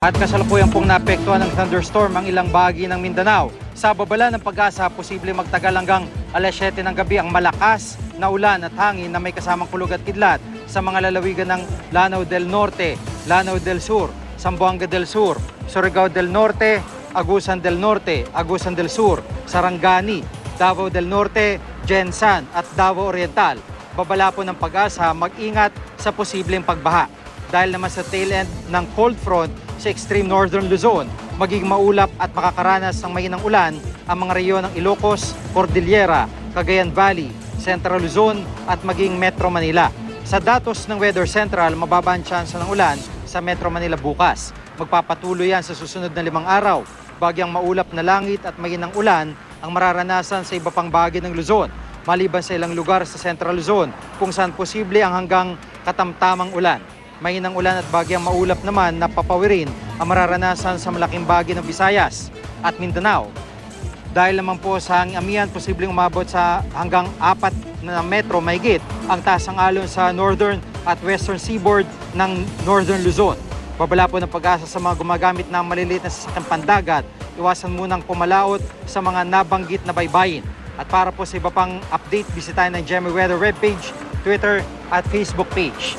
At kasalukuyan pong naapektuhan ng thunderstorm ang ilang bahagi ng Mindanao. Sa babala ng Pag-asa, posible magtagal hanggang alas 7 ng gabi ang malakas na ulan at hangin na may kasamang kulog at kidlat sa mga lalawigan ng Lanao del Norte, Lanao del Sur, Zamboanga del Sur, Surigao del Norte, Agusan del Norte, Agusan del Sur, Sarangani, Davao del Norte, Jensan at Davao Oriental. Babala po ng Pag-asa, mag-ingat sa posibleng pagbaha. Dahil naman sa tail end ng cold front sa extreme northern Luzon, magiging maulap at makakaranas ng mahinang ulan ang mga rehiyon ng Ilocos, Cordillera, Cagayan Valley, Central Luzon at maging Metro Manila. Sa datos ng Weather Central, mababa ang tsansa ng ulan sa Metro Manila bukas. Magpapatuloy yan sa susunod na 5 araw. Bagyang maulap na langit at mahinang ulan ang mararanasan sa iba pang bahagi ng Luzon, maliban sa ilang lugar sa Central Luzon kung saan posible ang hanggang katamtamang ulan. Mahinang ulan at bagyang maulap naman na papawirin ang mararanasan sa malaking bahagi ng Visayas at Mindanao. Dahil naman po sa hanging amihan, posibleng umabot sa hanggang 4 na metro mahigit ang tasang alon sa northern at western seaboard ng northern Luzon. Babala po ng Pag-asa sa mga gumagamit ng maliliit na sasakyang pandagat, iwasan munang pumalaot sa mga nabanggit na baybayin. At para po sa iba pang update, bisitahin ng GMA Weather webpage, Twitter at Facebook page.